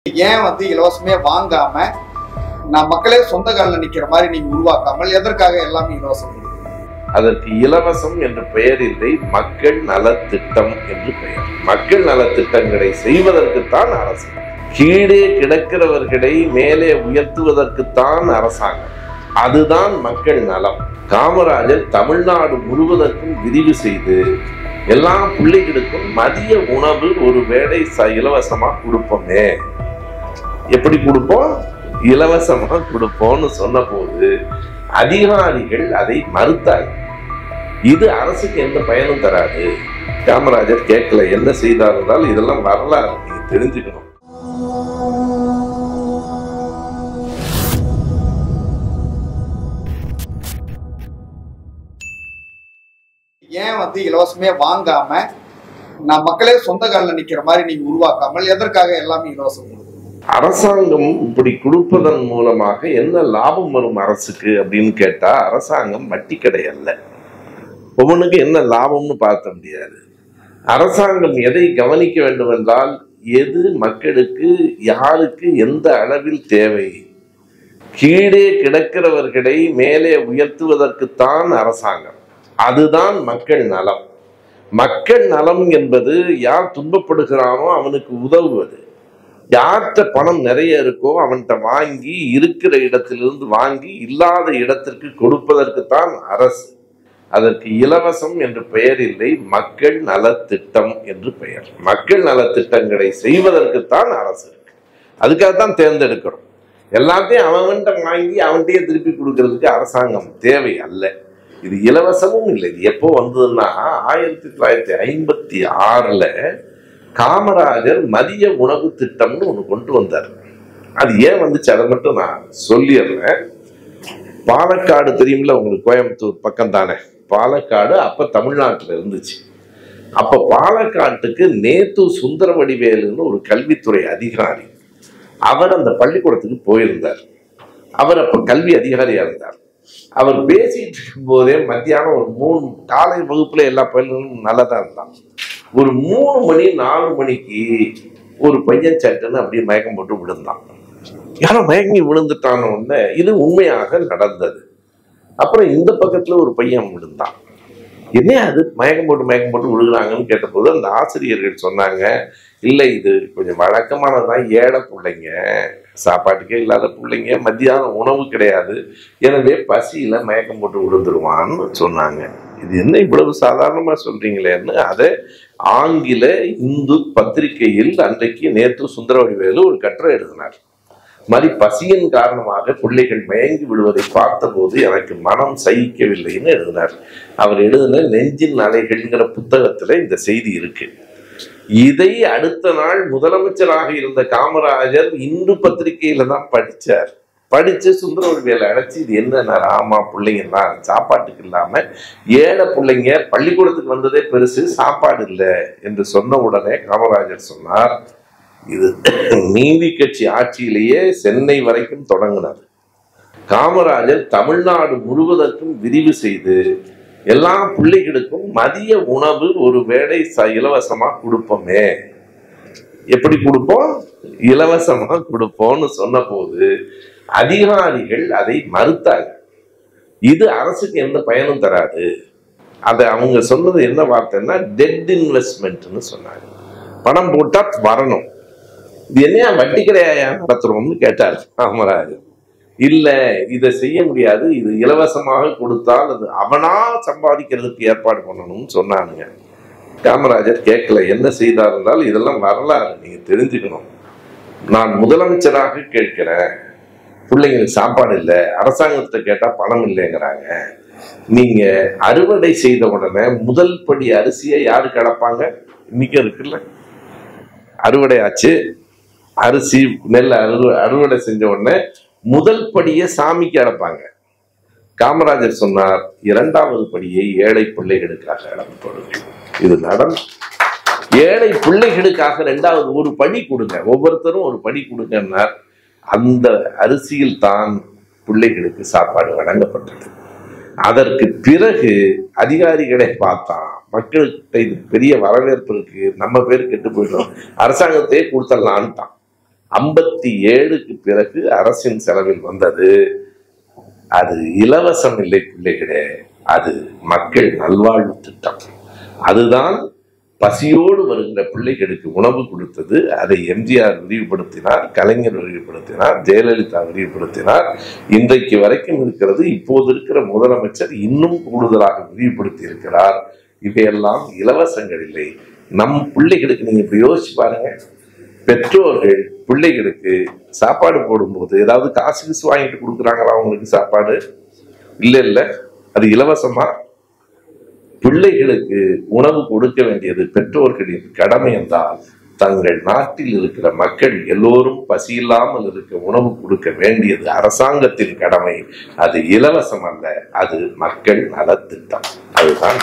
ஏன் இலவசமே வாங்காம நான் மக்களே சொந்த காலில் நிக்கிற மாதிரி நீங்க உருவாக்காமல் எதற்காக எல்லாமே இலவசம்? அதற்கு இலவசம் என்று பெயர் இல்லை, மக்கள் நலத்திட்டம் என்று பெயர். மக்கள் நலத்திட்டங்களை செய்வதற்குத்தான் அரசு. கீழே கிடக்கிறவர்களை மேலே உயர்த்துவதற்குத்தான் அரசாங்கம். அதுதான் மக்கள் நலம். காமராஜர் தமிழ்நாடு முழுவதற்கும் விரிவு செய்து எல்லா பிள்ளைகளுக்கும் மதிய உணவு ஒரு வேளை இலவசமா கொடுப்போமே. எப்படி கொடுப்போம்? இலவசமா கொடுப்போம்னு சொன்ன போது அதிகாரிகள் அதை மறுத்தார்கள். இது அரசுக்கு எந்த பயனும் தராது. காமராஜர் கேட்கல, என்ன செய்தார் என்றால் இதெல்லாம் வரலாறு, நீங்க தெரிஞ்சுக்கணும். ஏன் இலவசமே வாங்காம நான் மக்களே சொந்த காலில் நிக்கிற மாதிரி நீங்க உருவாக்காமல் எதற்காக எல்லாமே இலவசம்? அரசாங்கம் இப்படி கொடுப்பதன் மூலமாக என்ன லாபம் வரும் அரசுக்கு அப்படின்னு கேட்டா, அரசாங்கம் வட்டி கடை அல்ல. ஒவ்வொன்றுக்கு என்ன லாபம்னு பார்க்க முடியாது. அரசாங்கம் எதை கவனிக்க வேண்டும் என்றால், எது மக்களுக்கு யாருக்கு எந்த அளவில் தேவை. கீழே கிடக்கிறவர்களை மேலே உயர்த்துவதற்குத்தான் அரசாங்கம். அதுதான் மக்கள் நலம். மக்கள் நலம் என்பது யார் துன்பப்படுகிறானோ அவனுக்கு உதவுவது. யார்கிட்ட பணம் நிறைய இருக்கோ அவன்கிட்ட வாங்கி, இருக்கிற இடத்திலிருந்து வாங்கி இல்லாத இடத்திற்கு கொடுப்பதற்குத்தான் அரசு. அதற்கு இலவசம் என்று பெயர் இல்லை, மக்கள் நலத்திட்டம் என்று பெயர். மக்கள் நலத்திட்டங்களை செய்வதற்குத்தான் அரசு இருக்கு. அதுக்காகத்தான் தேர்ந்தெடுக்கிறோம். எல்லாத்தையும் அவன்கிட்ட வாங்கி அவன்கிட்டயே திருப்பி கொடுக்கறதுக்கு அரசாங்கம் தேவை அல்ல. இது இலவசமும் இல்லை. இது எப்போ வந்ததுன்னா 1956 காமராஜர் மதிய உணவு திட்டம்னு ஒன்று கொண்டு வந்தார். அது ஏன் வந்துச்சு அதை மட்டும் நான் சொல்லிடுறேன். பாலக்காடு தெரியுமில்ல உங்களுக்கு, கோயம்புத்தூர் பக்கம் தானே பாலக்காடு. அப்ப தமிழ்நாட்டில் இருந்துச்சு. அப்ப பாலக்காட்டுக்கு நேத்து சுந்தரவடிவேலுன்னு ஒரு கல்வித்துறை அதிகாரி, அவர் அந்த பள்ளிக்கூடத்துக்கு போயிருந்தார். அவர் அப்ப கல்வி அதிகாரியா இருந்தார். அவர் பேசிட்டு இருக்கும் போதே மத்தியானம் ஒரு 3 காலை வகுப்புல எல்லா பள்ளிகளும் நல்லதான் இருந்தான். ஒரு 3 மணி 4 மணிக்கு ஒரு பையன் சட்டுன்னு அப்படியே மயக்கம் போட்டு விழுந்தான். யாரும் மயங்கி விழுந்துட்டான உடனே இது உண்மையாக நடந்தது. அப்புறம் இந்த பக்கத்துல ஒரு பையன் விழுந்தான். என்ன அது மயக்கம் போட்டு விழுகிறாங்கன்னு கேட்டபோது அந்த ஆசிரியர்கள் சொன்னாங்க, இல்லை இது கொஞ்சம் வழக்கமானதான், ஏழை பிள்ளைங்க, சாப்பாட்டுக்கே இல்லாத பிள்ளைங்க, மத்தியானம் உணவு கிடையாது, எனவே பசியில மயக்கம் போட்டு விழுந்துருவான்னு சொன்னாங்க. இது என்ன இவ்வளவு சாதாரணமா சொல்றீங்களேன்னு அதை ஆங்கில இந்து பத்திரிகையில் அன்றைக்கு நேத்து சுந்தரவடிவேலு ஒரு கட்டுரை எழுதினார். மாதிரி பசியின் காரணமாக பிள்ளைகள் மயங்கி விடுவதை பார்த்தபோது எனக்கு மனம் சகிக்கவில்லைன்னு எழுதினார். அவர் எழுதின நெஞ்சின் அலைகள்ங்கிற புத்தகத்துல இந்த செய்தி இருக்கு. இதை அடுத்த நாள் முதலமைச்சராக இருந்த காமராஜர் இந்து பத்திரிகையில தான் படிச்சார். படிச்சு சுந்தரவடிவேலை அழைச்சி, இது என்ன ராமா, பிள்ளைங்கன்னா சாப்பாட்டுக்கு இல்லாம ஏழை பிள்ளைங்க பள்ளிக்கூடத்துக்கு வந்ததே பெருசு, சாப்பாடு இல்லை என்று சொன்ன உடனே காமராஜர் சொன்னார், இது நீதி கட்சி ஆட்சியிலேயே சென்னை வரைக்கும் தொடங்கினார். காமராஜர் தமிழ்நாடு முழுவதற்கும் விரிவு செய்து எல்லா பிள்ளைகளுக்கும் மதிய உணவு ஒரு வேளை இலவசமா கொடுப்போமே. எப்படி கொடுப்போம்? இலவசமா கொடுப்போம்னு சொன்ன போது அதிகாரிகள் அதை மறுத்தார்கள். இது அரசுக்கு எந்த பயனும் தராது. அதை அவங்க சொன்னது என்ன வார்த்தைன்னா, டெட் இன்வெஸ்ட்மெண்ட்னு சொன்னாங்க. பணம் போட்டா வரணும். இது என்ன வட்டி கிடையா நடத்துறோம்னு கேட்டார் காமராஜர். இல்ல, இதை செய்ய முடியாது, இது இலவசமாக கொடுத்தால் அது அவனா சம்பாதிக்கிறதுக்கு ஏற்பாடு பண்ணணும்னு சொன்னானுங்க. காமராஜர் கேட்கல, என்ன செய்தார் என்றால் இதெல்லாம் வரலாறு, நீங்க தெரிஞ்சுக்கணும். நான் முதலமைச்சராக கேட்கிறேன், பிள்ளைங்களுக்கு சாப்பாடு இல்லை, அரசாங்கத்தை கேட்டா பணம் இல்லைங்கிறாங்க. நீங்க அறுவடை செய்த உடனே முதல் படி அரிசியை யாரு கிடப்பாங்க? இன்னைக்கு இருக்குல்ல, அறுவடை ஆச்சு, அரிசி நெல் அறுவடை செஞ்ச உடனே முதல் படியை சாமிக்கு அடைப்பாங்க. காமராஜர் சொன்னார், 2வது படியை ஏழை பிள்ளைகளுக்காக அடப்படுங்கள். இது நடந்து ஏழை பிள்ளைகளுக்காக 2வது ஒரு படி கொடுங்க, ஒவ்வொருத்தரும் ஒரு படி கொடுங்கன்னார். அந்த அரிசியில் தான் பிள்ளைகளுக்கு சாப்பாடு வழங்கப்பட்டது. அதற்கு பிறகு அதிகாரிகளை பார்த்தா மக்கள்கிட்ட இது பெரிய வரவேற்பு இருக்கு, நம்ம பேர் கெட்டு போயிடும், அரசாங்கத்தையே கொடுத்துடலான்ட்டான். 57க்கு பிறகு அரசின் செலவில் வந்தது. அது இலவசம் இல்லை பிள்ளைகளே, அது மக்கள் நல்வாழ்வு திட்டம். அதுதான் பசியோடு வருகிற பிள்ளைகளுக்கு உணவு கொடுத்தது. அதை எம்ஜிஆர் விரிவுபடுத்தினார், கலைஞர் விரிவுபடுத்தினார், ஜெயலலிதா விரிவுபடுத்தினார். இன்றைக்கு வரைக்கும் இருக்கிறது. இப்போது இருக்கிற முதலமைச்சர் இன்னும் கூடுதலாக விரிவுபடுத்தி இருக்கிறார். இவையெல்லாம் இலவசங்கள் இல்லை. நம் பிள்ளைகளுக்கு நீங்க இப்படி யோசிச்சு பாருங்க. பெற்றோர்கள் பிள்ளைகளுக்கு சாப்பாடு போடும்போது ஏதாவது காசு வாங்கிட்டு கொடுக்குறாங்களா அவங்களுக்கு சாப்பாடு? இல்ல. அது இலவசமா? பிள்ளைகளுக்கு உணவு கொடுக்க வேண்டியது பெற்றோர்களின் கடமை என்றால், தங்கள் நாட்டில் இருக்கிற மக்கள் எல்லோரும் பசியில்லாமல் இருக்க உணவு கொடுக்க வேண்டியது அரசாங்கத்தின் கடமை. அது இலவசம் அல்ல, அது மக்கள் நலத்திட்டம். அதுதான்